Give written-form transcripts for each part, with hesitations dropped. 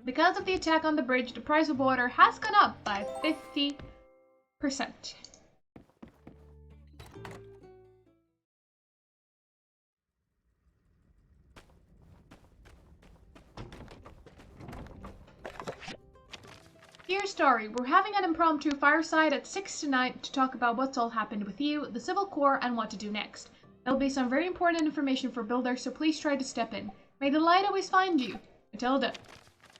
Because of the attack on the bridge, the price of water has gone up by 50%. Dear Story, we're having an impromptu fireside at 6 tonight to talk about what's all happened with you, the Civil Corps, and what to do next. There'll be some very important information for builders, so please try to step in. May the light always find you. Matilda.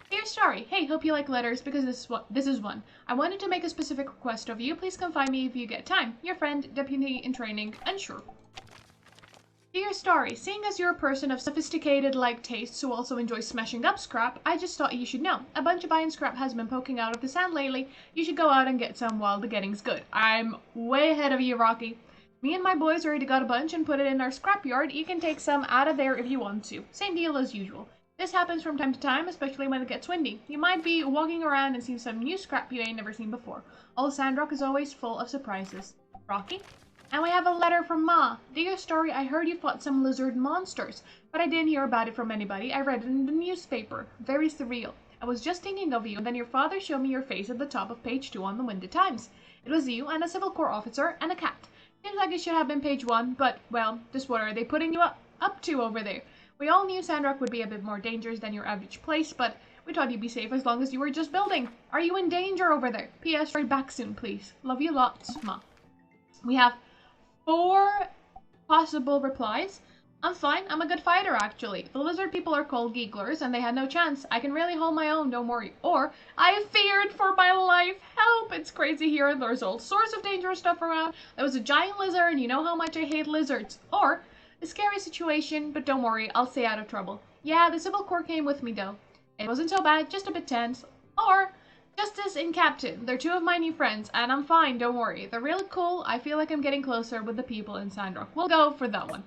Dear Story, hey, hope you like letters because this is one. I wanted to make a specific request of you. Please come find me if you get time. Your friend, Deputy in Training, Unsure. Dear Story, seeing as you're a person of sophisticated like tastes who also enjoys smashing up scrap, I just thought you should know. A bunch of iron scrap has been poking out of the sand lately. You should go out and get some while the getting's good. I'm way ahead of you, Rocky. Me and my boys already got a bunch and put it in our scrapyard. You can take some out of there if you want to. Same deal as usual. This happens from time to time, especially when it gets windy. You might be walking around and see some new scrap you ain't never seen before. Old Sandrock is always full of surprises. Rocky? And we have a letter from Ma. Dear Story, I heard you fought some lizard monsters, but I didn't hear about it from anybody. I read it in the newspaper. Very surreal. I was just thinking of you, and then your father showed me your face at the top of page 2 on the Windy Times. It was you and a Civil Corps officer and a cat. Seems like it should have been page 1, but, well, just what are they putting you up to over there? We all knew Sandrock would be a bit more dangerous than your average place, but we thought you'd be safe as long as you were just building. Are you in danger over there? P.S. Right back soon, please. Love you lots, Ma. We have 4 possible replies. I'm fine. I'm a good fighter, actually. The lizard people are called gigglers, and they had no chance. I can really hold my own, don't worry. Or, I feared for my life. Help! It's crazy here, and there's all sorts of dangerous stuff around. There was a giant lizard, and you know how much I hate lizards. Or, a scary situation, but don't worry, I'll stay out of trouble. Yeah, the Civil Corps came with me, though. It wasn't so bad, just a bit tense. Or, Justice and Captain. They're 2 of my new friends, and I'm fine, don't worry. They're really cool. I feel like I'm getting closer with the people in Sandrock. We'll go for that one.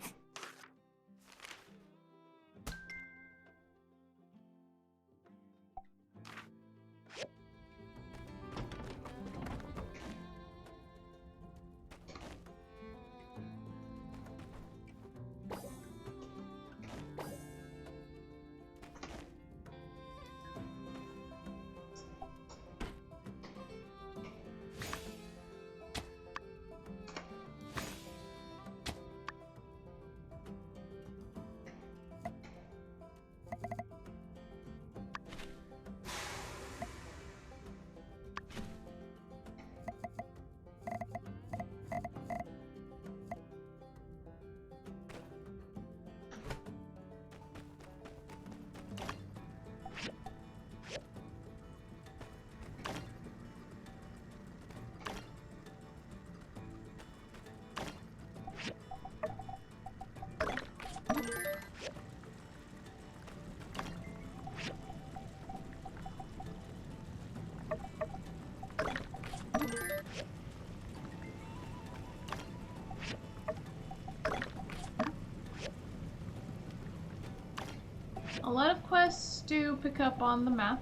A lot of quests do pick up on the map.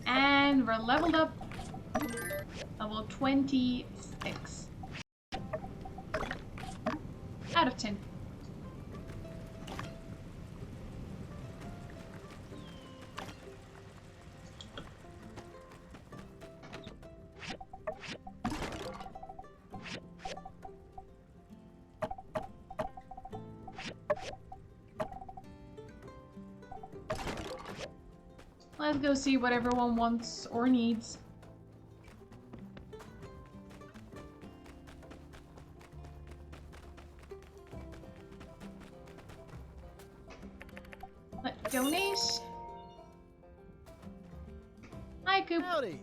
And we're leveled up. Level 26. Out of 10. Let's go see what everyone wants or needs. Let's donate. Hi, Coop. Howdy.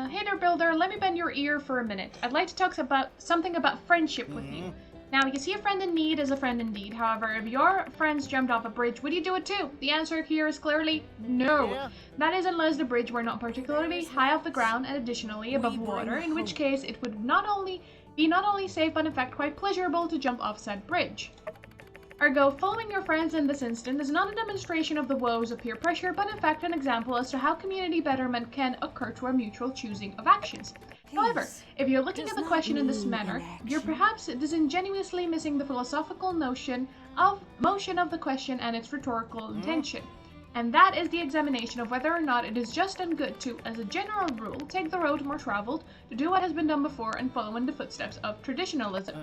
Hey there, Builder. Let me bend your ear for a minute. I'd like to talk about something about friendship with you. Now, you see a friend in need is a friend indeed. However, if your friends jumped off a bridge, would you do it too? The answer here is clearly no. Yeah. That is unless the bridge were not particularly high off the ground and additionally above water, in which case it would not only safe but in fact quite pleasurable to jump off said bridge. Ergo, following your friends in this instant is not a demonstration of the woes of peer pressure, but in fact an example as to how community betterment can occur through a mutual choosing of actions. However, Peace if you're looking does at the not question in this mean manner, you're inaction. perhaps disingenuously missing the philosophical notion of motion of the question and its rhetorical intention. And that is the examination of whether or not it is just and good to, as a general rule, take the road more traveled, to do what has been done before and follow in the footsteps of traditionalism.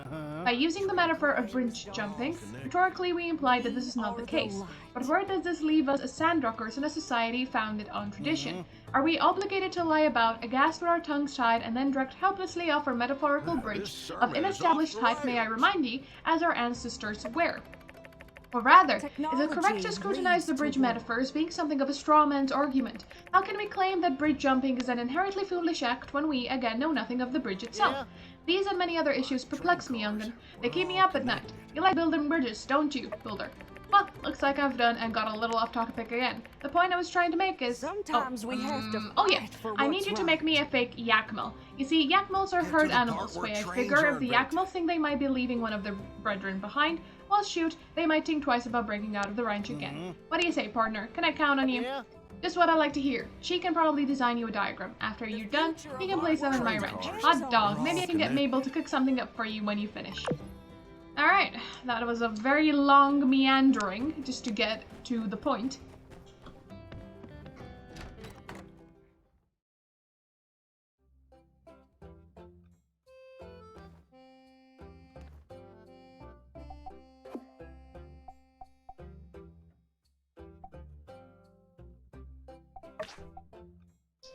By using the metaphor of bridge jumping, rhetorically we imply that this is not the case. But where does this leave us as Sandrockers in a society founded on tradition? Are we obligated to lie about, aghast with our tongues tied, and then drift helplessly off our metaphorical bridge of inestablished type, may I remind ye, as our ancestors were? Or rather, is it correct to scrutinize the bridge metaphor as being something of a straw man's argument? How can we claim that bridge jumping is an inherently foolish act when we, again, know nothing of the bridge itself? These and many other issues perplex me, young'un. They keep me up at night. You like building bridges, don't you, builder? Well, looks like I've done and got a little off topic again. The point I was trying to make is... Sometimes we have to Oh yeah, fight for I need what's you to right. make me a fake yakmel. You see, yakmels are herd animals, where I figure if the yakmel think they might be leaving one of their brethren behind, well shoot, they might think twice about breaking out of the ranch again. What do you say, partner? Can I count on you? Yeah. Just what I like to hear. She can probably design you a diagram. After you're done, you can place them in my ranch. Hot dog, maybe I can get Mabel to cook something up for you when you finish. Alright, that was a very long meandering, just to get to the point.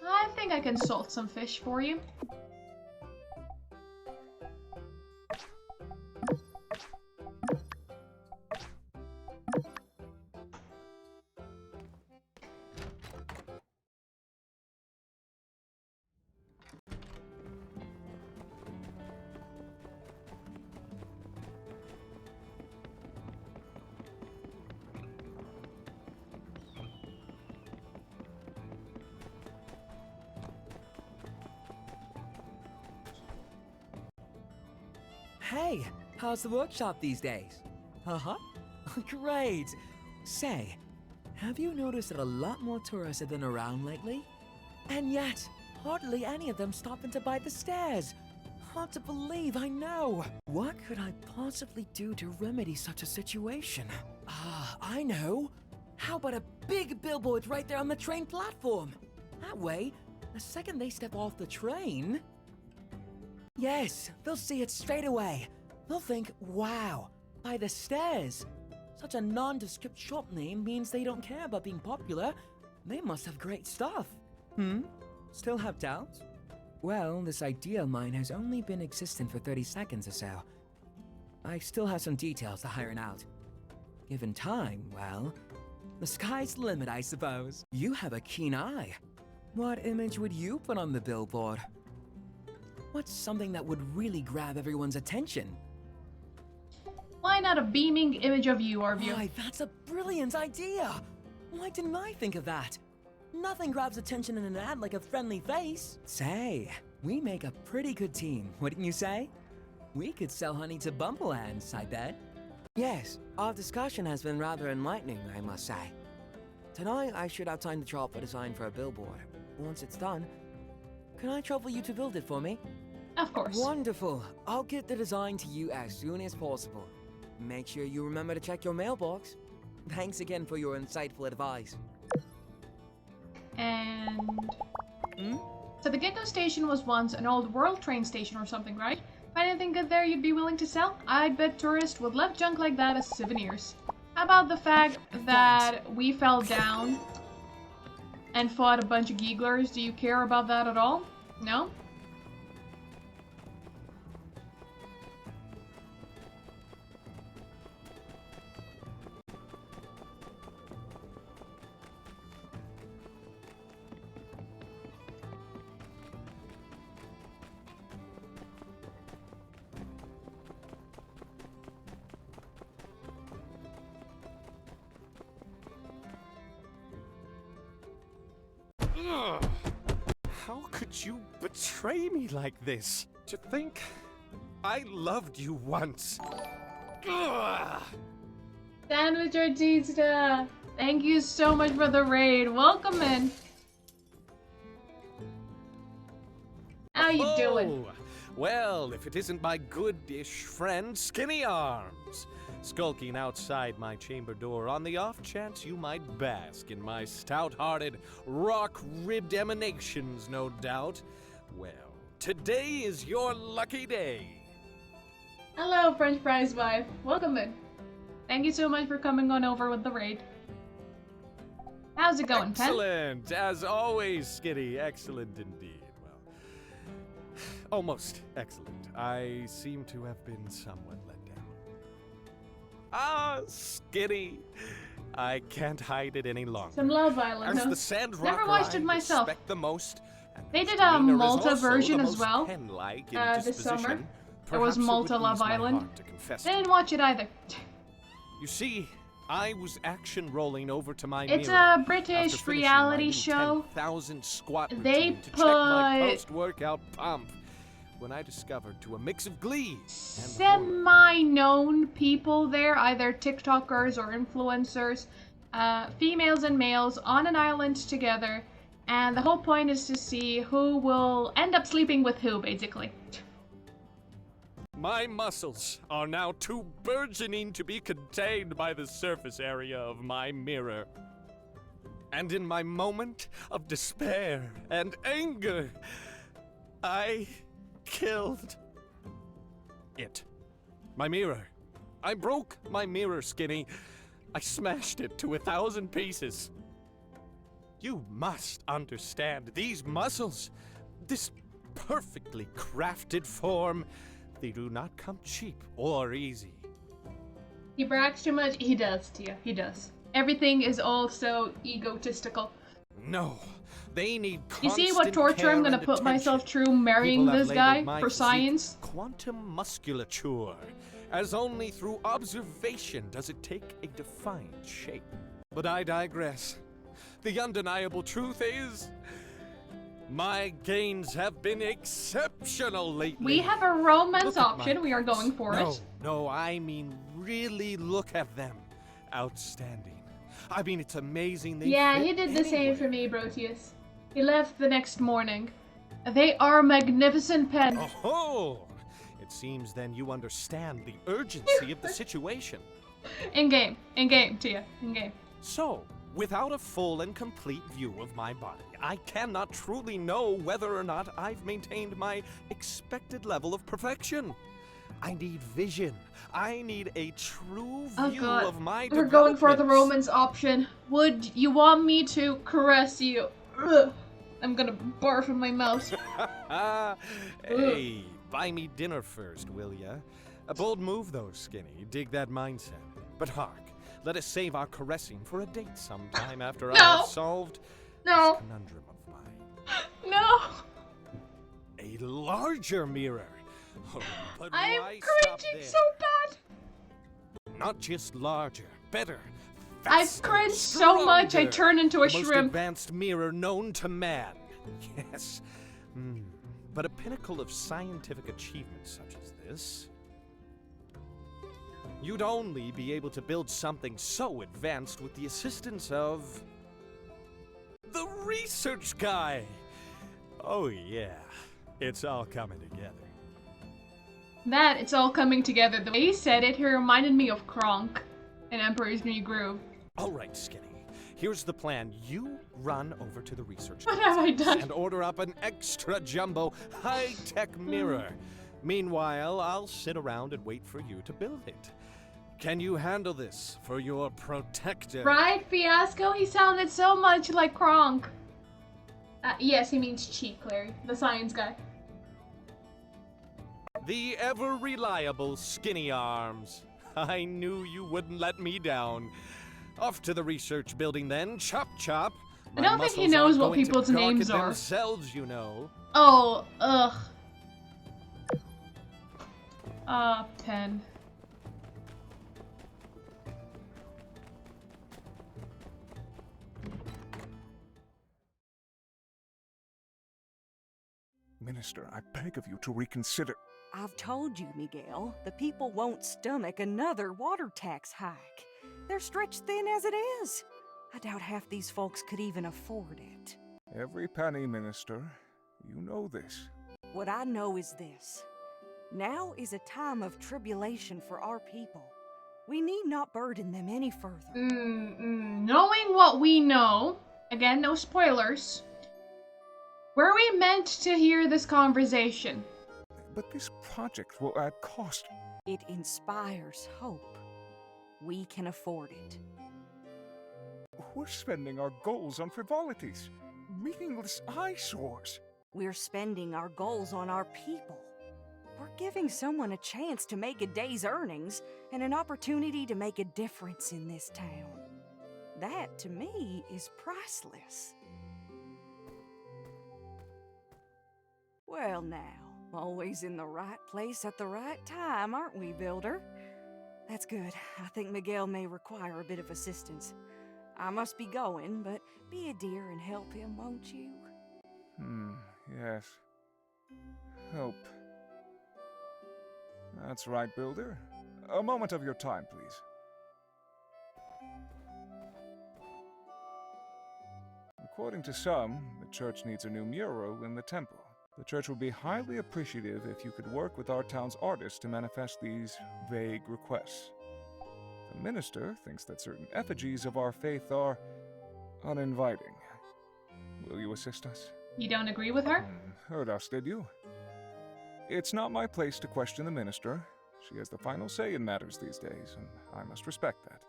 I think I can salt some fish for you. Hey, how's the workshop these days? Uh-huh. Great. Say, have you noticed that a lot more tourists have been around lately? And yet, hardly any of them stop in to buy the stairs. Hard to believe, I know. What could I possibly do to remedy such a situation? I know. How about a big billboard right there on the train platform? That way, the second they step off the train... Yes, they'll see it straight away. They'll think, wow, by the stairs. Such a nondescript shop name means they don't care about being popular. They must have great stuff. Still have doubts? Well, this idea of mine has only been existent for 30 seconds or so. I still have some details to iron out. Given time, well, the sky's the limit, I suppose. You have a keen eye. What image would you put on the billboard? What's something that would really grab everyone's attention? Why not a beaming image of you, Arvio? Why, that's a brilliant idea! Why didn't I think of that? Nothing grabs attention in an ad like a friendly face. Say, we make a pretty good team, wouldn't you say? We could sell honey to bumblehands, I bet. Yes, our discussion has been rather enlightening, I must say. Tonight, I should have time to draw up a design for a billboard. Once it's done, can I trouble you to build it for me? Of course. Wonderful. I'll get the design to you as soon as possible. Make sure you remember to check your mailbox. Thanks again for your insightful advice. And... So the Gecko Station was once an old world train station or something, right? Find anything good there you'd be willing to sell? I'd bet tourists would love junk like that as souvenirs. How about the fact that we fell down and fought a bunch of geeglers? Do you care about that at all? No? How could you betray me like this? To think I loved you once. Ugh. Sandwich Artista! Thank you so much for the raid. Welcome in. Now you doing? Well, if it isn't my goodish friend, Skinny Arms, skulking outside my chamber door on the off chance you might bask in my stout-hearted, rock-ribbed emanations, no doubt. Well, today is your lucky day. Hello, French fries wife. Welcome in. Thank you so much for coming on over with the raid. How's it going, Pen? Excellent, as always, Skinny. Excellent indeed. Well, almost excellent. I seem to have been somewhat let down. Ah, Skinny. I can't hide it any longer. Some Love Island, As huh? the Sandrock Never watched it myself. respect the most, and They whose did a demeanor is Malta also version the as most well, pen-like in this summer. disposition. There was Perhaps it Malta would Love ease my Island. heart to confess Didn't to. watch it either. You see, I was action rolling over to my It's mirror a after British finishing reality my new show. 10,000 squat They routine to check my put post-workout pump when I discovered to a mix of glee and horror. Semi-known people there, either TikTokers or influencers, females and males on an island together, and the whole point is to see who will end up sleeping with who, basically. My muscles are now too burgeoning to be contained by the surface area of my mirror. And in my moment of despair and anger, I killed it. My mirror. I broke my mirror, Skinny. I smashed it to 1,000 pieces. You must understand these muscles, this perfectly crafted form. They do not come cheap or easy. He brags too much. He does, Tia. He does. Everything is all so egotistical. No, they need You constant see what torture care I'm gonna and put myself attention. through marrying People have this guy labeled my for physique science? quantum musculature, as only through observation does it take a defined shape. But I digress. The undeniable truth is, my gains have been exceptional lately. We have a romance Look at option. my We are pecs. going for it. No, I mean really look at them. Outstanding. I mean, it's amazing they Yeah, fit he did the same anywhere. for me, Brotius. He left the next morning. They are magnificent, Pen. Oh, it seems then you understand the urgency of the situation. In game, Tia, in game. So, without a full and complete view of my body, I cannot truly know whether or not I've maintained my expected level of perfection. I need vision. I need a true Oh view god, of my we're going for the developments. romance option. Would you want me to caress you? Ugh. I'm gonna barf in my mouth. Hey, buy me dinner first, will ya? A bold move, though, Skinny. Dig that mindset. But hark, let us save our caressing for a date sometime after I No. have solved No. this conundrum of mine. No! A larger mirror. Oh, but I'm why stop cringing there? so bad! Not just larger, better. I've faster, cringed so much I stronger. turn into a The most shrimp. advanced mirror known to man. Yes. But a pinnacle of scientific achievement such as this, you'd only be able to build something so advanced with the assistance of the research guy. Oh yeah, it's all coming together. That, it's all coming together. The way he said it, he reminded me of Kronk in Emperor's New Groove. All right, Skinny. Here's the plan. You run over to the research What have I done? and order up an extra jumbo high-tech mirror. Meanwhile, I'll sit around and wait for you to build it. Can you handle this for your protector? Right, Fiasco? He sounded so much like Kronk. Yes, he means Cheek, Clary, the science guy. The ever-reliable Skinny Arms. I knew you wouldn't let me down. Off to the research building then, chop chop. I don't think he knows what people's names are. Themselves, you know. Oh, ugh. Pen. Minister, I beg of you to reconsider. I've told you, Miguel, the people won't stomach another water tax hike. They're stretched thin as it is. I doubt half these folks could even afford it. Every penny, Minister. You know this. What I know is this. Now is a time of tribulation for our people. We need not burden them any further. Knowing what we know, again, no spoilers, were we meant to hear this conversation? But this project will add cost. It inspires hope. We can afford it. We're spending our goals on frivolities, meaningless eyesores. We're spending our goals on our people. We're giving someone a chance to make a day's earnings and an opportunity to make a difference in this town. That, to me, is priceless. Well now, always in the right place at the right time, aren't we, Builder? That's good. I think Miguel may require a bit of assistance. I must be going, but be a dear and help him, won't you? Yes. Help. That's right, Builder. A moment of your time, please. According to some, the church needs a new mural in the temple. The church would be highly appreciative if you could work with our town's artists to manifest these vague requests. The minister thinks that certain effigies of our faith are uninviting. Will you assist us? You don't agree with her? Heard us, did you? It's not my place to question the minister. She has the final say in matters these days, and I must respect that,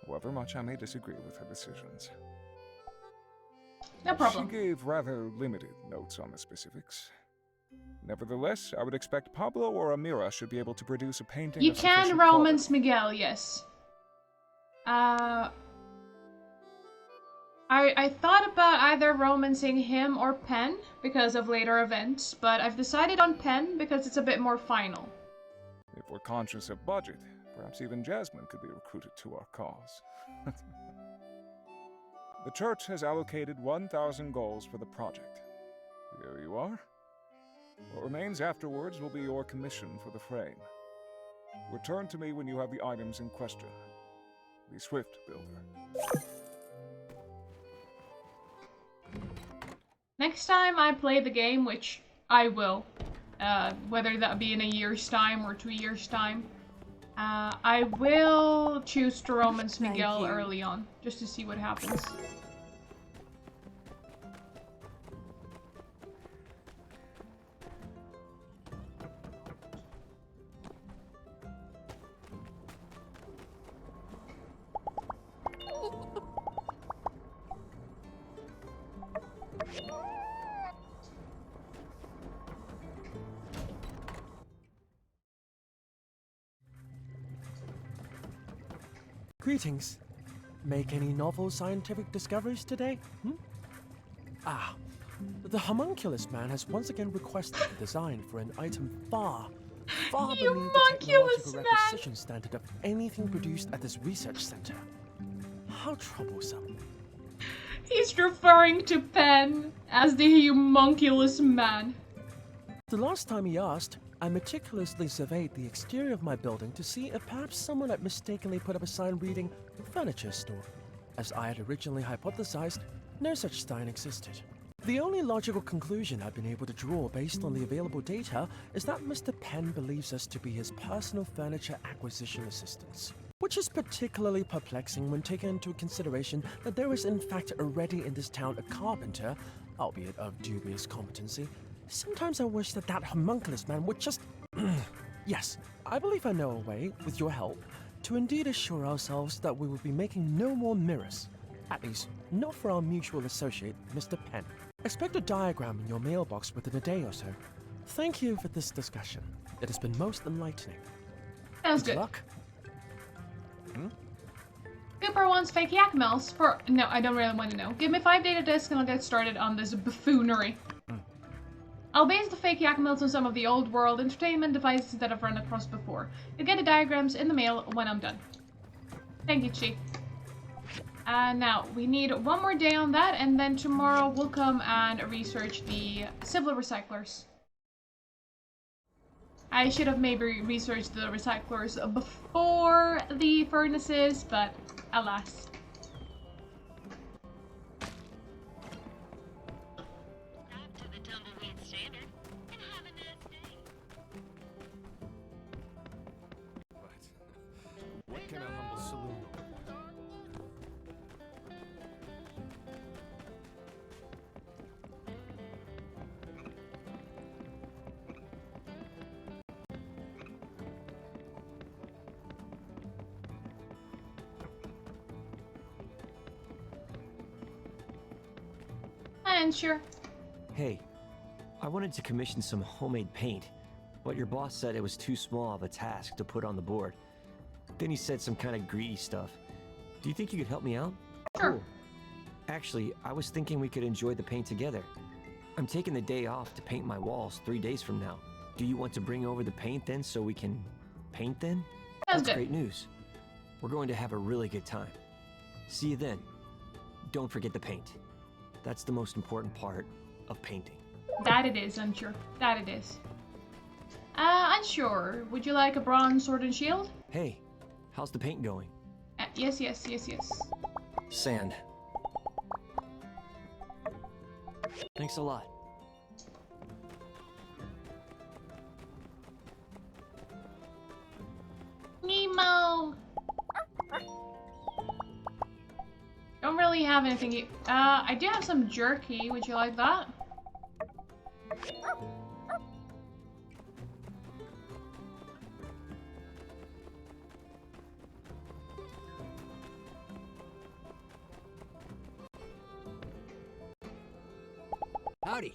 however much I may disagree with her decisions. No problem. She gave rather limited notes on the specifics. Nevertheless, I would expect Pablo or Amira should be able to produce a painting You of can sufficient romance quality. Miguel, yes. I thought about either romancing him or Pen because of later events, but I've decided on Pen because it's a bit more final. If we're conscious of budget, perhaps even Jasmine could be recruited to our cause. The church has allocated 1,000 goals for the project. Here you are. What remains afterwards will be your commission for the frame. Return to me when you have the items in question. Be swift, Builder. Next time I play the game, which I will, whether that be in a year's time or 2 years' time, I will choose to romance Thank Miguel you. early on, just to see what happens. Greetings. Make any novel scientific discoveries today? The homunculus man has once again requested a design for an item far beneath the Homunculus technological man! requisition standard of anything produced at this research center. How troublesome. He's referring to Pen as the homunculus man. The last time he asked, I meticulously surveyed the exterior of my building to see if perhaps someone had mistakenly put up a sign reading furniture store. As I had originally hypothesized, no such sign existed. The only logical conclusion I've been able to draw based on the available data is that Mr. Penn believes us to be his personal furniture acquisition assistants. Which is particularly perplexing when taking into consideration that there is in fact already in this town a carpenter, albeit of dubious competency. Sometimes I wish that homunculus man would just... Yes, I believe I know a way, with your help, to indeed assure ourselves that we will be making no more mirrors. At least, not for our mutual associate, Mr. Penn. Expect a diagram in your mailbox within a day or so. Thank you for this discussion. It has been most enlightening. Sounds Good good. luck. Cooper wants fake yak mills for... No, I don't really want to know. Give me 5 data disks and I'll get started on this buffoonery. I'll base the fake yak mills on some of the old world entertainment devices that I've run across before. You'll get the diagrams in the mail when I'm done. Thank you, Chi. Now, we need one more day on that, and then tomorrow we'll come and research the civil recyclers. I should have maybe researched the recyclers before the furnaces, but alas. To the Tumbleweed Standard, and in a humble saloon. And sure. Hey, I wanted to commission some homemade paint, but your boss said it was too small of a task to put on the board. Then he said some kind of greedy stuff. Do you think you could help me out? Sure. Cool. Actually, I was thinking we could enjoy the paint together. I'm taking the day off to paint my walls 3 days from now. Do you want to bring over the paint then so we can paint then? Sounds That's good. great news. We're going to have a really good time. See you then. Don't forget the paint. That's the most important part of painting. That it is, unsure. That it is. Unsure. Would you like a bronze sword and shield? Hey, how's the paint going? Yes. Sand. Thanks a lot. Nemo! Don't really have anything. I do have some jerky. Would you like that? Howdy.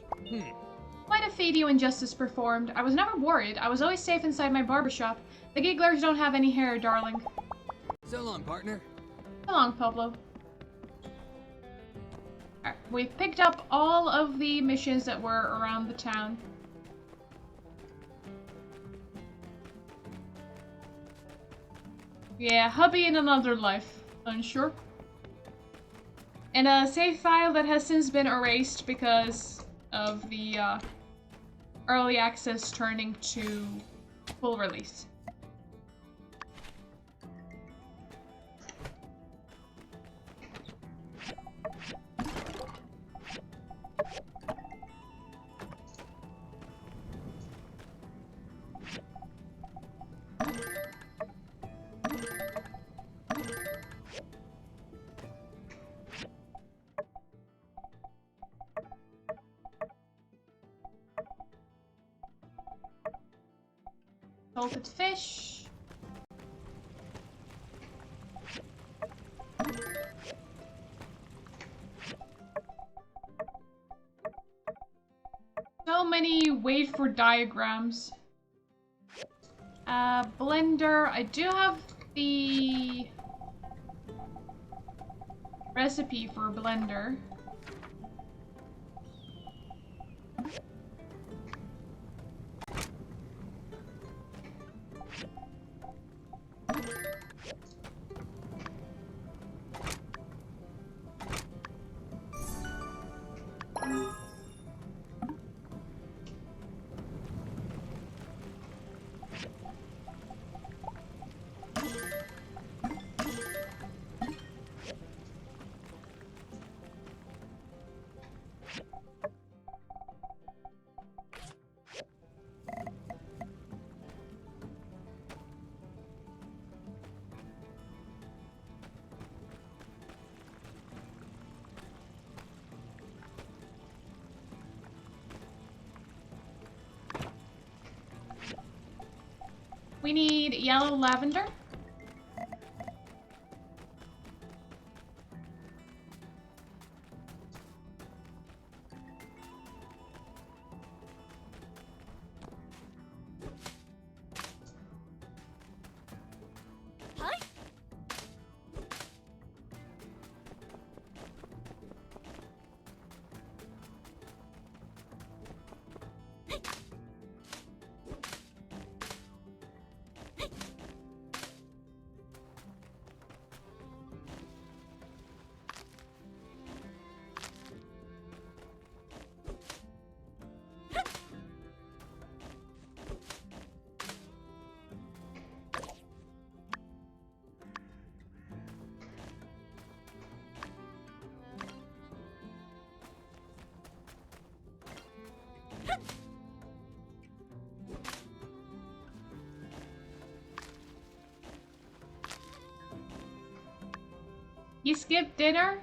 Quite a feat you injustice performed. I was never worried. I was always safe inside my barbershop. The gigglers don't have any hair, darling. So long, partner. So long, Pablo. Alright, we've picked up all of the missions that were around the town. Yeah, hubby in another life. Unsure. And a save file that has since been erased because of the early access turning to full release. Salted fish. So many wait for diagrams. Blender. I do have the recipe for blender. We need yellow lavender. You skipped dinner?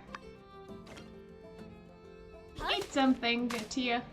Eat something, Tia.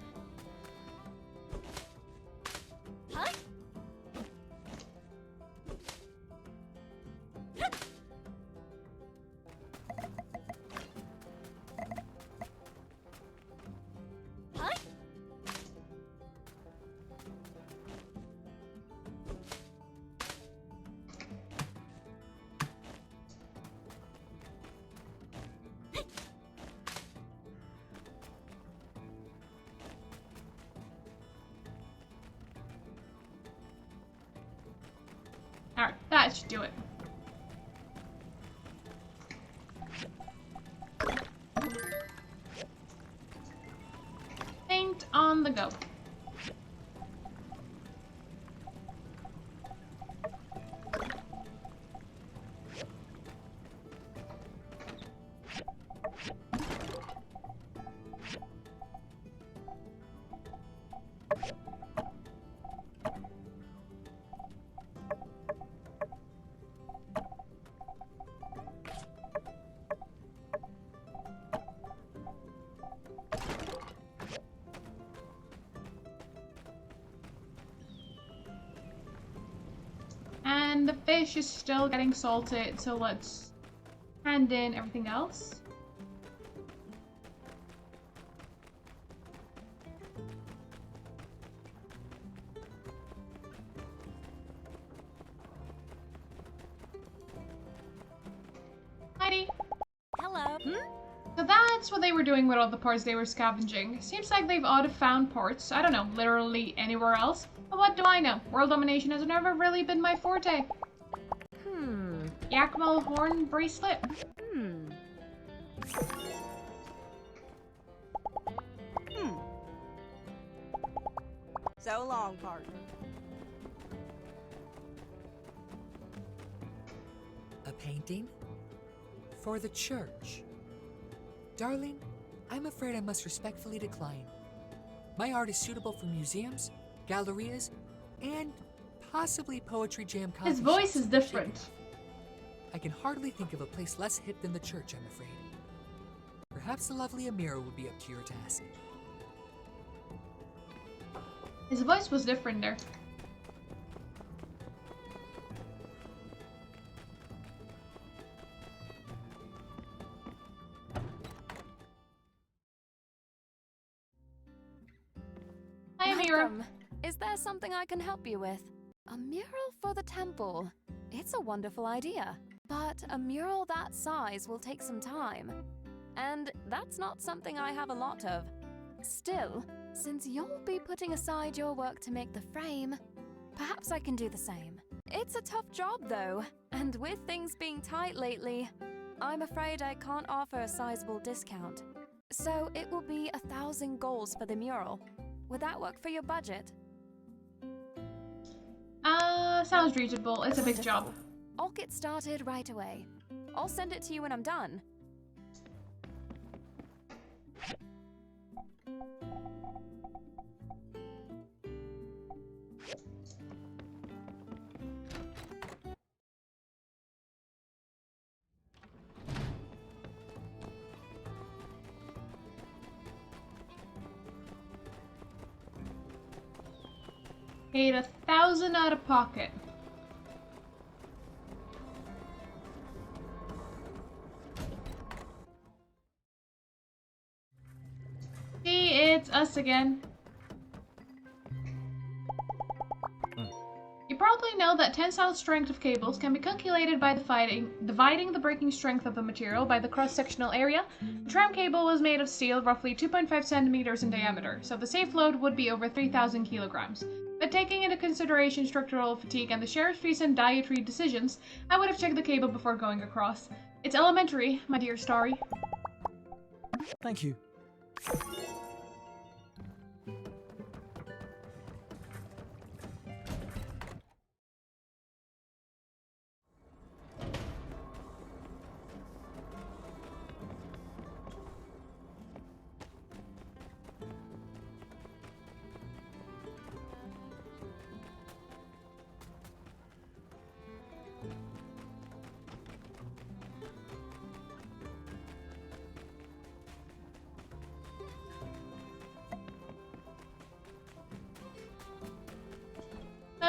Alright, that should do it. Paint on the go. And the fish is still getting salted, so let's hand in everything else. Heidi. Hello. So that's what they were doing with all the parts they were scavenging. Seems like they've ought to found parts, I don't know, literally anywhere else. But what do I know? World domination has never really been my forte. Yakmal horn bracelet? So long, partner. A painting? For the church. Darling, I'm afraid I must respectfully decline. My art is suitable for museums, gallerias, and possibly poetry jam coffee His voice shops. is different. I can hardly think of a place less hip than the church, I'm afraid. Perhaps the lovely Amira would be up to your task. His voice was different there. Hi, Amira. Welcome. Is there something I can help you with? A mural for the temple. It's a wonderful idea. But a mural that size will take some time. And that's not something I have a lot of. Still, since you'll be putting aside your work to make the frame, perhaps I can do the same. It's a tough job though, and with things being tight lately, I'm afraid I can't offer a sizable discount. So it will be 1,000 goals for the mural. Would that work for your budget? Sounds reasonable. It's a big job. I'll get started right away. I'll send it to you when I'm done. Paid 1,000 out of pocket. See, it's us again. You probably know that tensile strength of cables can be calculated by dividing the breaking strength of a material by the cross-sectional area. The tram cable was made of steel roughly 2.5 centimeters in diameter, so the safe load would be over 3,000 kilograms. But taking into consideration structural fatigue and the sheriff's recent dietary decisions, I would have checked the cable before going across. It's elementary, my dear Starry. Thank you.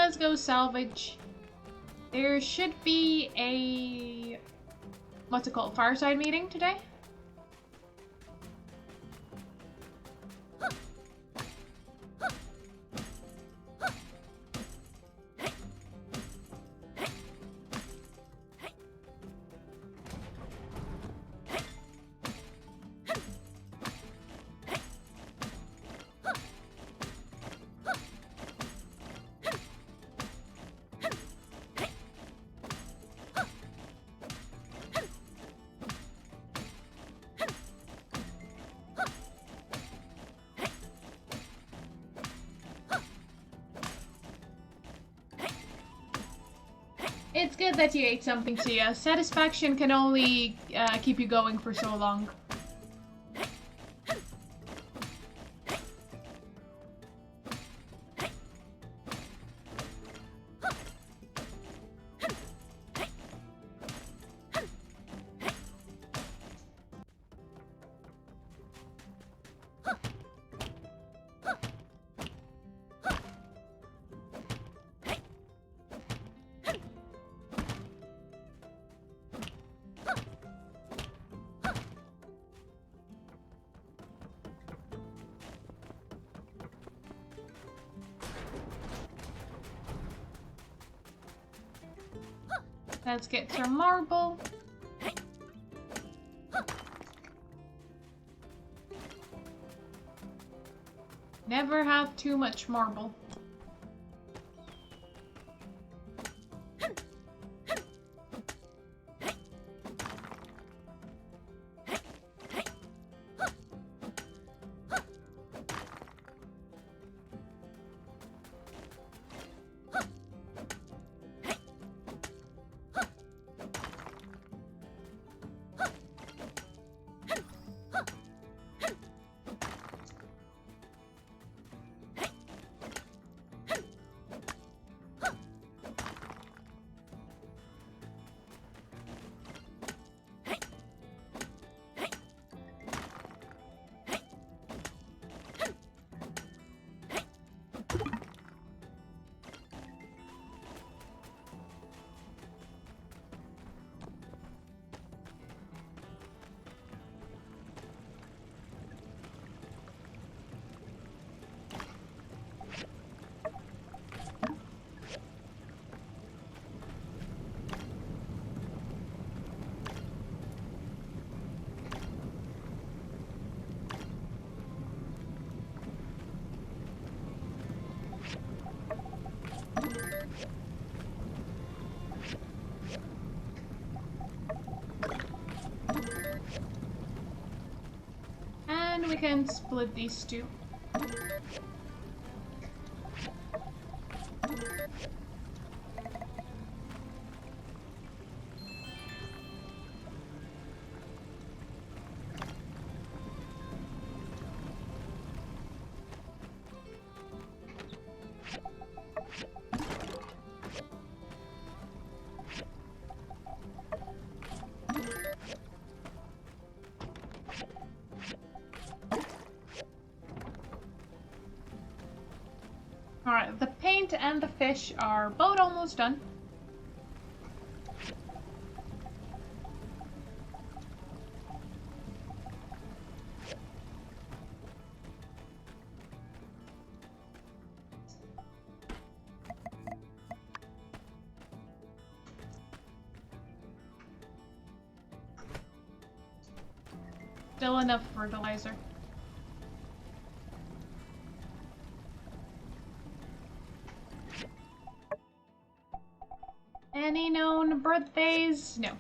let's go salvage. There should be a... what's it called? Fireside meeting today? It's good that you ate something, Tia. Satisfaction can only keep you going for so long. Let's get some marble. Never have too much marble. And we can split these two. Alright, the paint and the fish are both almost done. Still enough fertilizer. Any known birthdays? No.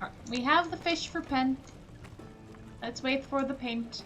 Alright, we have the fish for pen. Let's wait for the paint.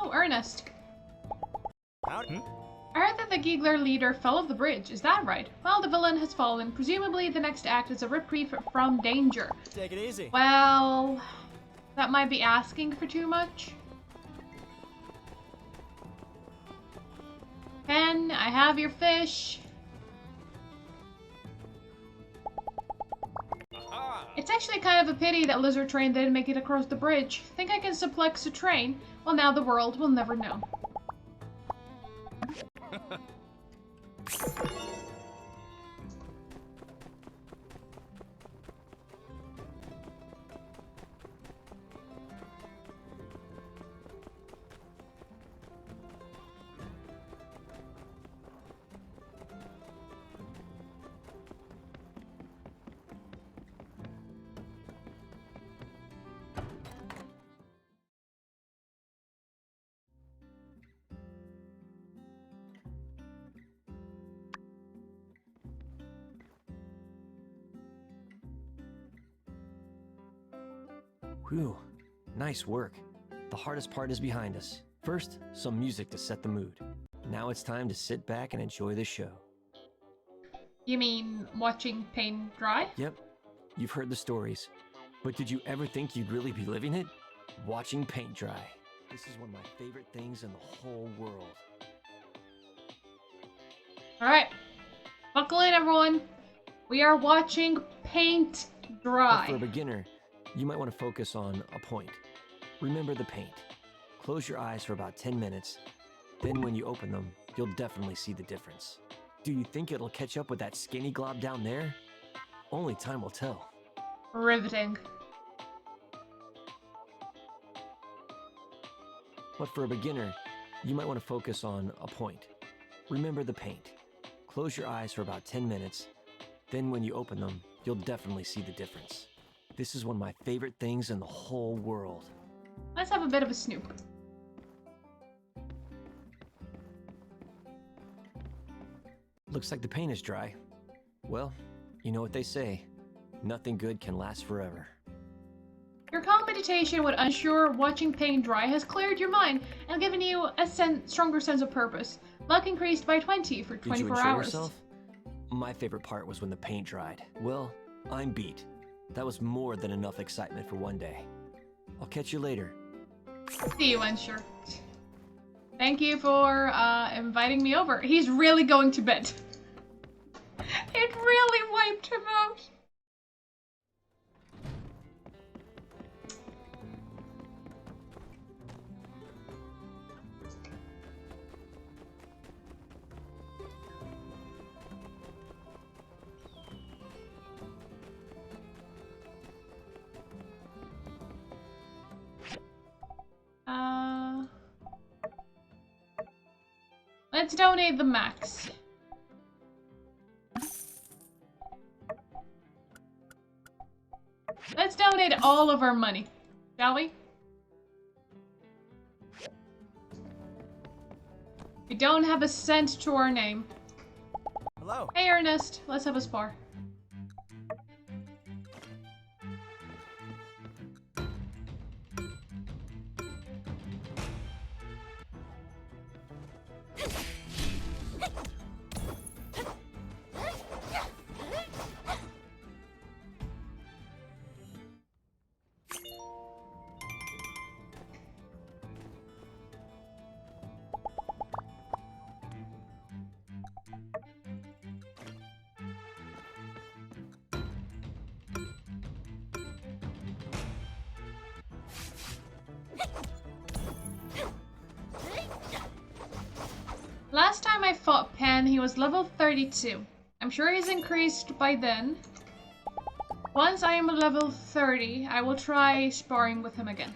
Oh, Ernest. Howdy. I heard that the Giggler leader fell off the bridge. Is that right? Well, the villain has fallen. Presumably, the next act is a reprieve from danger. Take it easy. Well, that might be asking for too much. Ken, I have your fish. It's actually kind of a pity that Lizard Train didn't make it across the bridge. Think I can suplex a train? Well, now the world will never know. Whew, nice work. The hardest part is behind us. First, some music to set the mood. Now it's time to sit back and enjoy the show. You mean watching paint dry? Yep, you've heard the stories. But did you ever think you'd really be living it? Watching paint dry. This is one of my favorite things in the whole world. Alright, buckle in everyone. We are watching paint dry. But for a beginner, you might want to focus on a point. Remember the paint. Close your eyes for about 10 minutes. Then when you open them, you'll definitely see the difference. Do you think it'll catch up with that skinny glob down there? Only time will tell. Riveting. But for a beginner, you might want to focus on a point. Remember the paint. Close your eyes for about 10 minutes. Then when you open them, you'll definitely see the difference. This is one of my favorite things in the whole world. Let's have a bit of a snoop. Looks like the paint is dry. Well, you know what they say. Nothing good can last forever. Your calm meditation with unsure watching paint dry has cleared your mind and given you a stronger sense of purpose. Luck increased by 20 for 24 Did you enjoy hours. yourself? My favorite part was when the paint dried. Well, I'm beat. That was more than enough excitement for one day. I'll catch you later. See you, unsure. Thank you for inviting me over. He's really going to bed. It really wiped him out. Let's donate the max. Let's donate all of our money, shall we? We don't have a cent to our name. Hello. Hey Ernest, let's have a spar. Last time I fought Pan, he was level 32. I'm sure he's increased by then. Once I am level 30, I will try sparring with him again.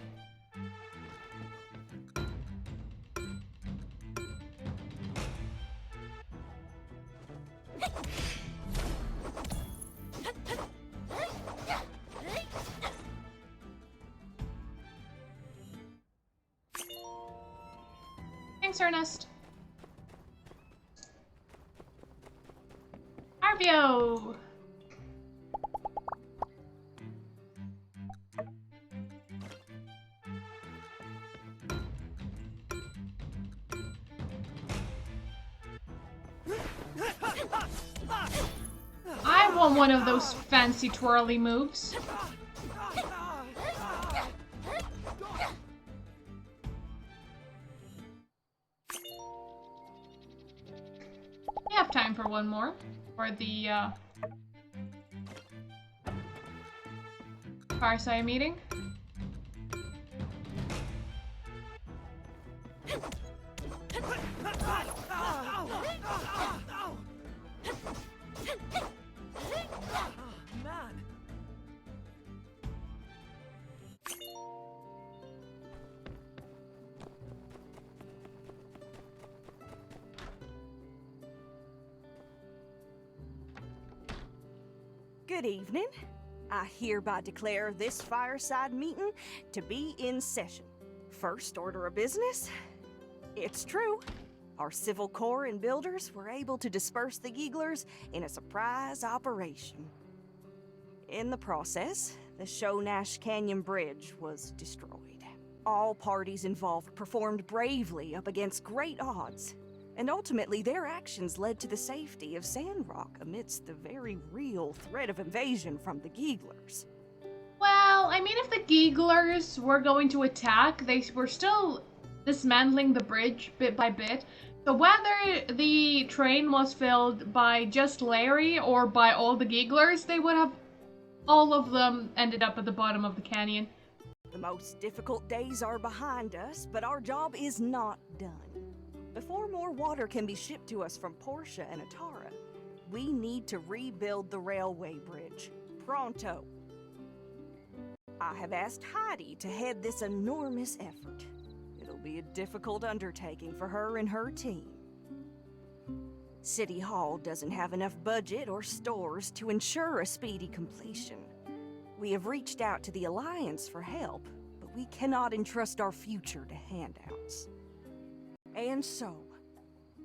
Thanks, Ernest. Arvio! don't want one of those fancy twirly moves. We have time for one more. For the, fireside meeting. Good evening. I hereby declare this fireside meeting to be in session. First order of business. It's true. Our civil corps and builders were able to disperse the Gieglers in a surprise operation. In the process, the Shonash Canyon Bridge was destroyed. All parties involved performed bravely up against great odds, and ultimately their actions led to the safety of Sandrock amidst the very real threat of invasion from the Gieglers. Well, I mean, if the Gieglers were going to attack, they were still dismantling the bridge bit by bit. So whether the train was filled by just Larry or by all the Gieglers, they would have all of them ended up at the bottom of the canyon. The most difficult days are behind us, but our job is not done. Before more water can be shipped to us from Portia and Atara, we need to rebuild the railway bridge. Pronto. I have asked Heidi to head this enormous effort. It'll be a difficult undertaking for her and her team. City Hall doesn't have enough budget or stores to ensure a speedy completion. We have reached out to the Alliance for help, but we cannot entrust our future to handouts. And so,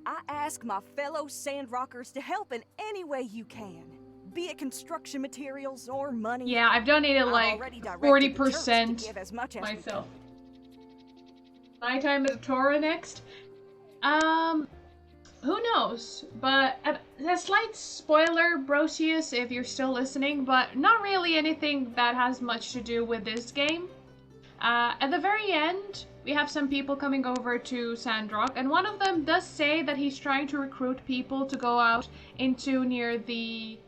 I ask my fellow Sandrockers to help in any way you can, be it construction materials or money. Yeah, I've donated like 40% as much as myself. My time at Tora next? Who knows? But a slight spoiler, Brosius, if you're still listening, but not really anything that has much to do with this game. At the very end, we have some people coming over to Sandrock, and one of them does say that he's trying to recruit people to go out into near the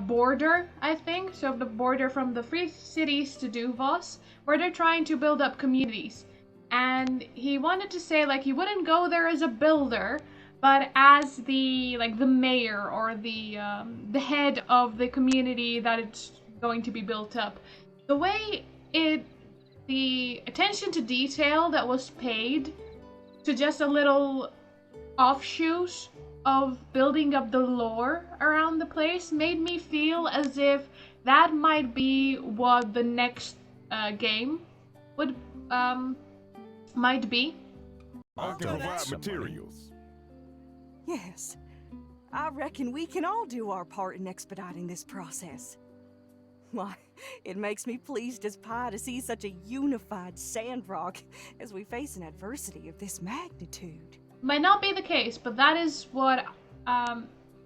border, I think. So the border from the Free Cities to Duvos, where they're trying to build up communities. And he wanted to say, like, he wouldn't go there as a builder, but as the mayor or the head of the community that it's going to be built up. The way the attention to detail that was paid to just a little offshoot of building up the lore around the place made me feel as if that might be what the next game would might be. I can provide materials. Yes. I reckon we can all do our part in expediting this process. Why, it makes me pleased as pie to see such a unified Sandrock as we face an adversity of this magnitude. Might not be the case, but that is what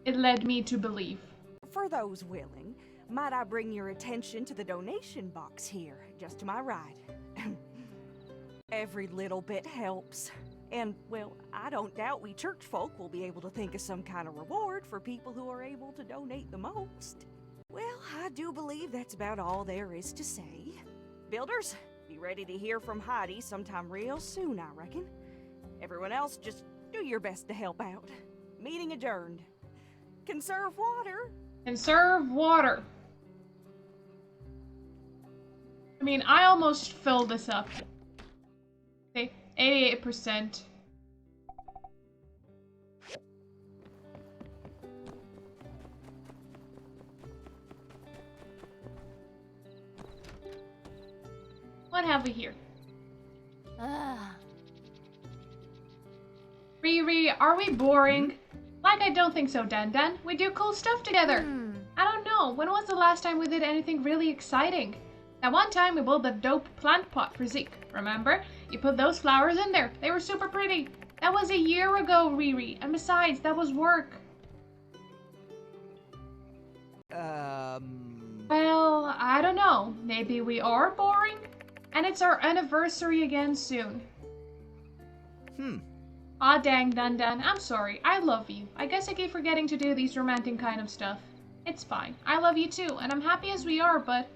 it led me to believe. For those willing, might I bring your attention to the donation box here, just to my right? Every little bit helps. And, well, I don't doubt we church folk will be able to think of some kind of reward for people who are able to donate the most. Well, I do believe that's about all there is to say. Builders, be ready to hear from Heidi sometime real soon, I reckon. Everyone else, just do your best to help out. Meeting adjourned. Conserve water. Conserve water. I mean, I almost filled this up. Okay, 88%. What have we here? Riri, are we boring? Like, I don't think so, Dan Dan. We do cool stuff together. I don't know. When was the last time we did anything really exciting? That one time we built a dope plant pot for Zeke, remember? You put those flowers in there. They were super pretty. That was a year ago, Riri. And besides, that was work. Well, I don't know. Maybe we are boring? And it's our anniversary again soon. Aw dang, Dun Dun. I'm sorry. I love you. I guess I keep forgetting to do these romantic kind of stuff. It's fine. I love you too, and I'm happy as we are, but...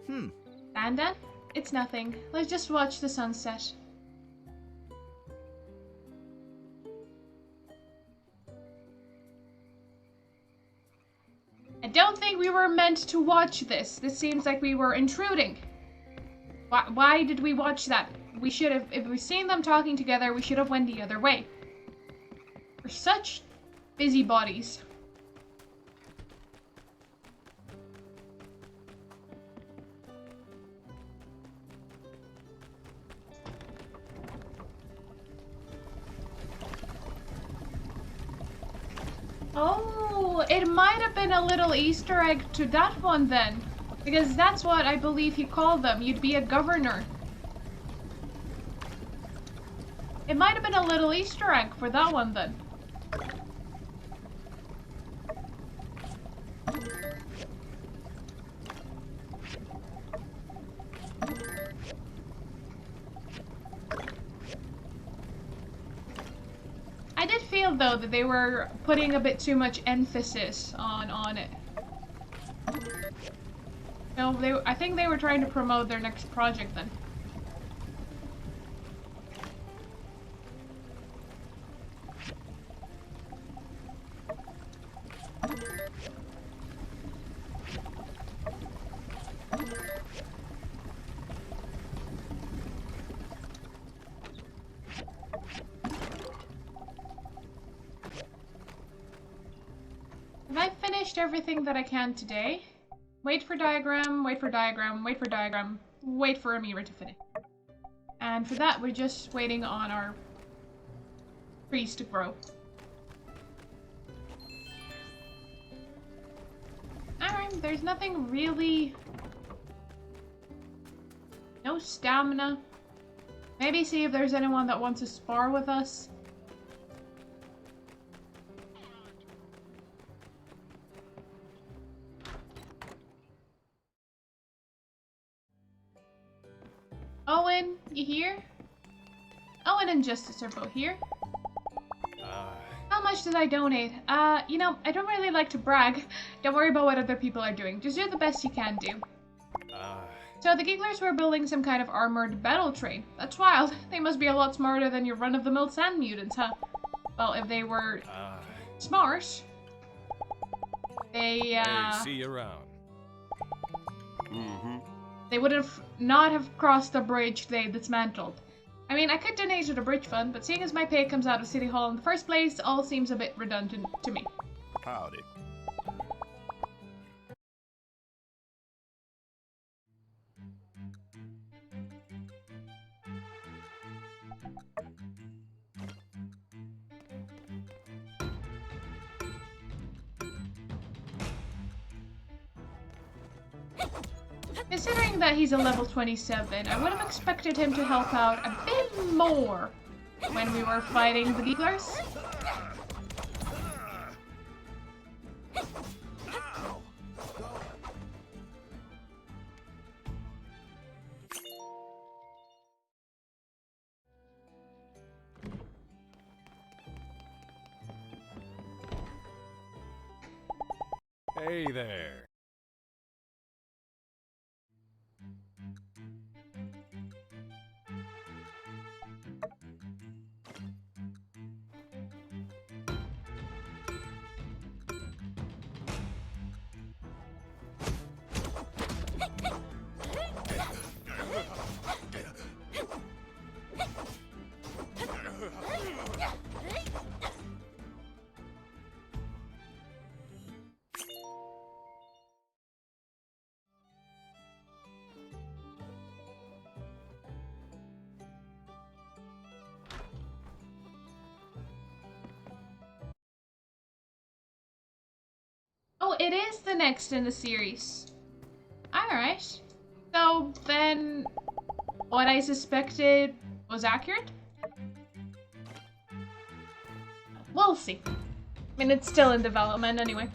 Dun Dun? It's nothing. Let's just watch the sunset. I don't think we were meant to watch this. This seems like we were intruding. Why did we watch that? We should have, if we've seen them talking together, we should have went the other way. We're such busybodies. Oh, it might have been a little Easter egg to that one then. Because that's what I believe he called them. You'd be a governor. It might have been a little Easter egg for that one then. I did feel though that they were putting a bit too much emphasis on it. No, I think they were trying to promote their next project then. Have I finished everything that I can today? Wait for diagram, wait for diagram, wait for diagram, wait for a mirror to finish. And for that, we're just waiting on our trees to grow. Alright, there's nothing really... No stamina. Maybe see if there's anyone that wants to spar with us. Owen, you here? Owen and Justice are both here. How much did I donate? You know, I don't really like to brag. Don't worry about what other people are doing. Just do the best you can do. So the Gigglers were building some kind of armored battle train. That's wild. They must be a lot smarter than your run-of-the-mill sand mutants, huh? Well, if they were smart, they, Hey, see you around. They would have not have crossed the bridge they dismantled. I mean, I could donate to the bridge fund, but seeing as my pay comes out of City Hall in the first place, all seems a bit redundant to me. Howdy. Considering that he's a level 27, I would have expected him to help out a bit more when we were fighting the Gigglers. Hey there. Oh, it is the next in the series. Alright. So, then... what I suspected was accurate? We'll see. I mean, it's still in development anyway.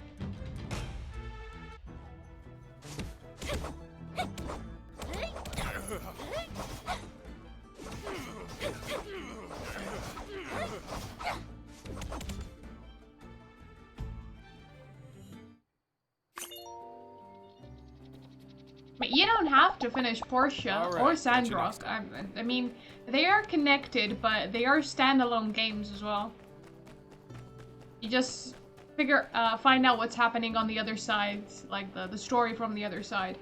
You don't have to finish Portia All or right, catch you Sandrock. next time. I mean, they are connected, but they are standalone games as well. You just find out what's happening on the other side, like the story from the other side.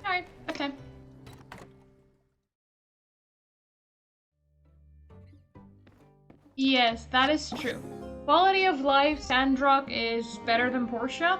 Alright, okay. Yes, that is true. Quality of life, Sandrock is better than Portia.